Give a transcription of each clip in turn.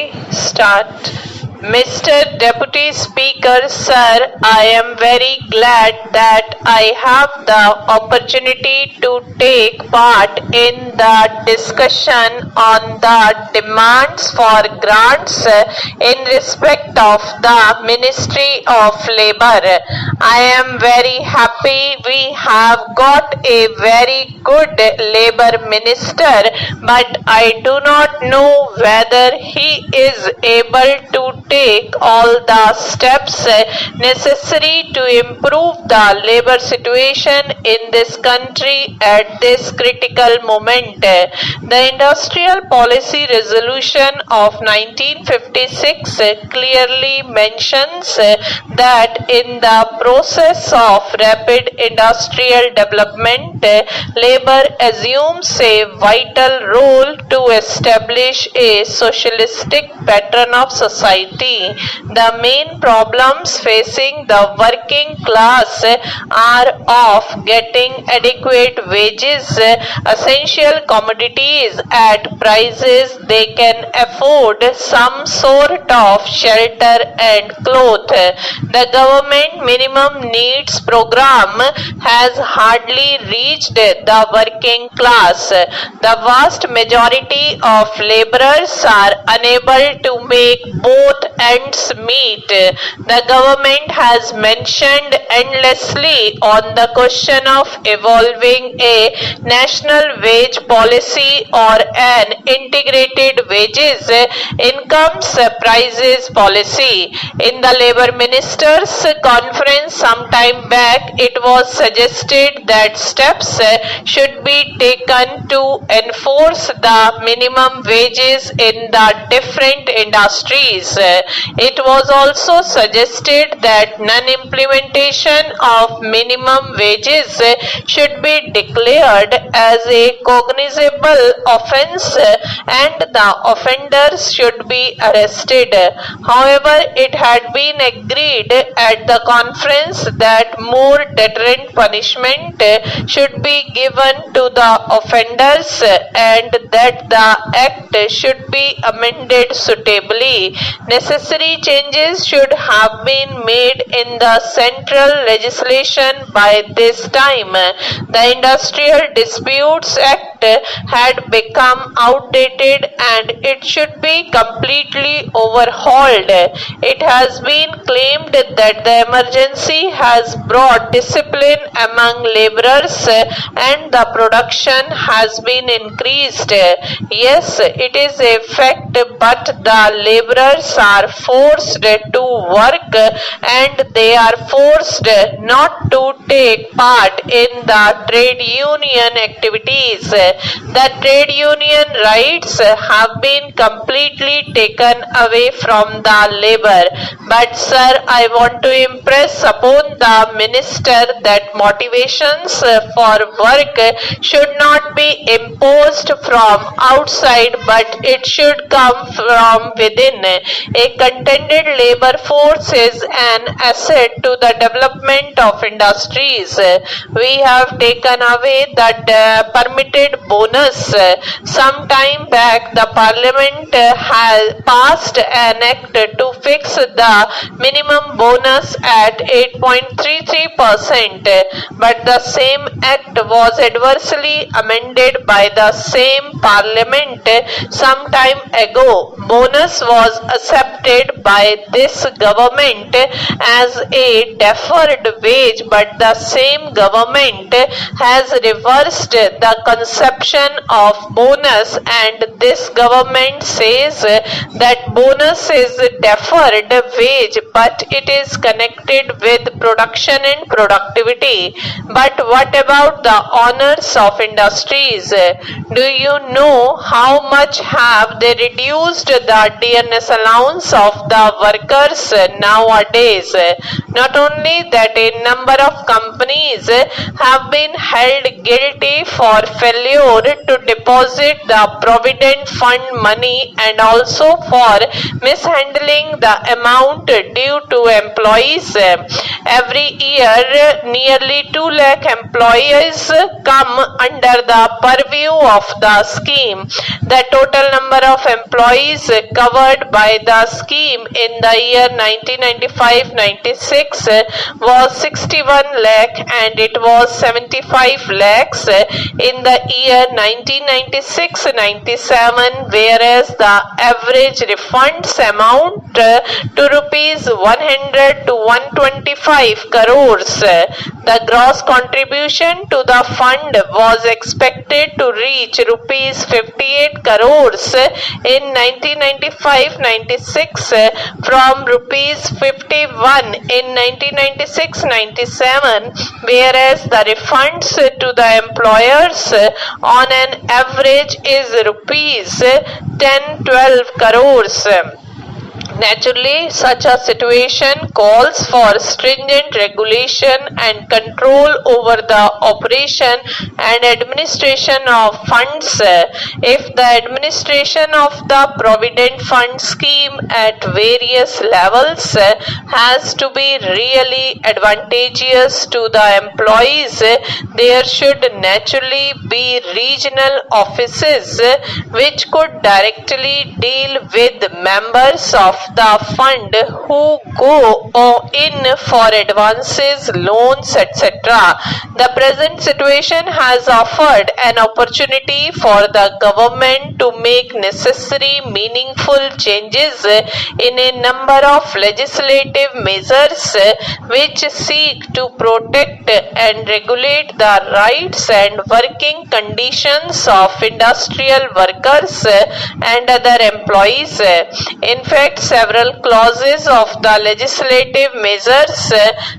Okay, start. Mr. Deputy Speaker, sir, I am very glad that I have the opportunity to take part in the discussion on the demands for grants in respect of the Ministry of Labour. I am very happy we have got a very good Labour Minister, but I do not know whether he is able to take all the steps necessary to improve the labour situation in this country at this critical moment. The Industrial Policy Resolution of 1956 clearly mentions that in the process of rapid industrial development, labour assumes a vital role to establish a socialistic pattern of society. The main problems facing the working class are of getting adequate wages, essential commodities at prices they can afford, some sort of shelter and cloth. The government minimum needs program has hardly reached the working class. The vast majority of laborers are unable to make both ends meet. The government has mentioned endlessly on the question of evolving a national wage policy or an integrated wages, incomes, prices policy. In the Labour Ministers' conference some time back, it was suggested that steps should be taken to enforce the minimum wages in the different industries. It was also suggested that non-implementation of minimum wages should be declared as a cognizable offence and the offenders should be arrested. However, it had been agreed at the conference that more deterrent punishment should be given to the offenders and that the act should be amended suitably. Necessary changes should have been made in the central legislation by this time. The Industrial Disputes Act had become outdated and it should be completely overhauled. It has been claimed that the emergency has brought discipline among laborers and the production has been increased. Yes, it is a fact, but the laborers are forced to work and they are forced not to take part in the trade union activities. The trade union rights have been completely taken away from the labor. But sir, I want to impress upon the minister that motivations for work should not be imposed from outside, but it should come from within. A contented labor force is an asset to the development of industries. We have taken away the permitted bonus. Some time back, the Parliament has passed an act to fix the minimum bonus at 8.33%, but the same act was adversely amended by the same Parliament some time ago. Bonus was accepted by this government as a deferred wage, but the same government has reversed the conception of bonus and this government says that bonus is deferred wage but it is connected with production and productivity. But what about the owners of industries? Do you know how much have they reduced the dearness allowance of the workers nowadays? Not only that, a number of companies companies have been held guilty for failure to deposit the provident fund money and also for mishandling the amount due to employees. Every year, nearly 2 lakh employees come under the purview of the scheme. The total number of employees covered by the scheme in the year 1995-96 was 61 lakh and it was 75 lakhs in the year 1996-97, whereas the average refunds amount to rupees 100 to 125 crores. The gross contribution to the fund was expected to reach rupees 58 crores in 1995-96 from rupees 51 in 1996-97, whereas the refunds to the employers on an average is rupees 10-12 crores. Naturally, such a situation calls for stringent regulation and control over the operation and administration of funds. If the administration of the Provident Fund scheme at various levels has to be really advantageous to the employees, there should naturally be regional offices which could directly deal with members of the fund who go in for advances, loans, etc. The present situation has offered an opportunity for the government to make necessary meaningful changes in a number of legislative measures which seek to protect and regulate the rights and working conditions of industrial workers and other employees. In fact, several clauses of the legislative measures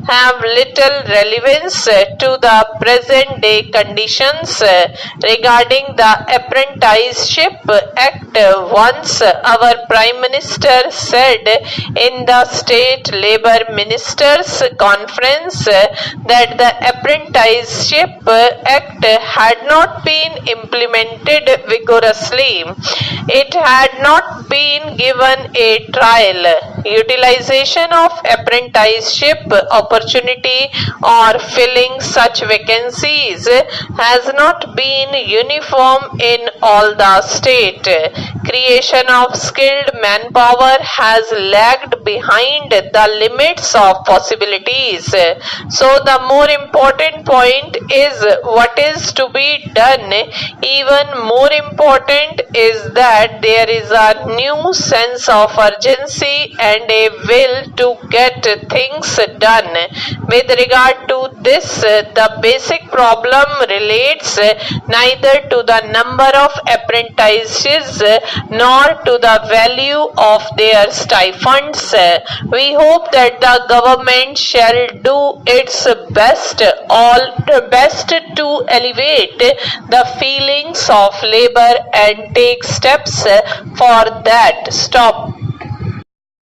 have little relevance to the present day conditions regarding the Apprenticeship Act. Once our Prime Minister said in the State Labour Ministers Conference that the Apprenticeship Act had not been implemented vigorously. It had not been given a trial. Utilization of apprenticeship opportunity or filling such vacancies has not been uniform in all the state. Creation of skilled manpower has lagged behind the limits of possibilities. So the more important point is what is to be done. Even more important is that there is a new sense of urgency and a will to get things done. With regard to this, the basic problem relates neither to the number of apprentices nor to the value of their stipends. We hope that the government shall do its best to elevate the feelings of labor and take steps for that. Stop.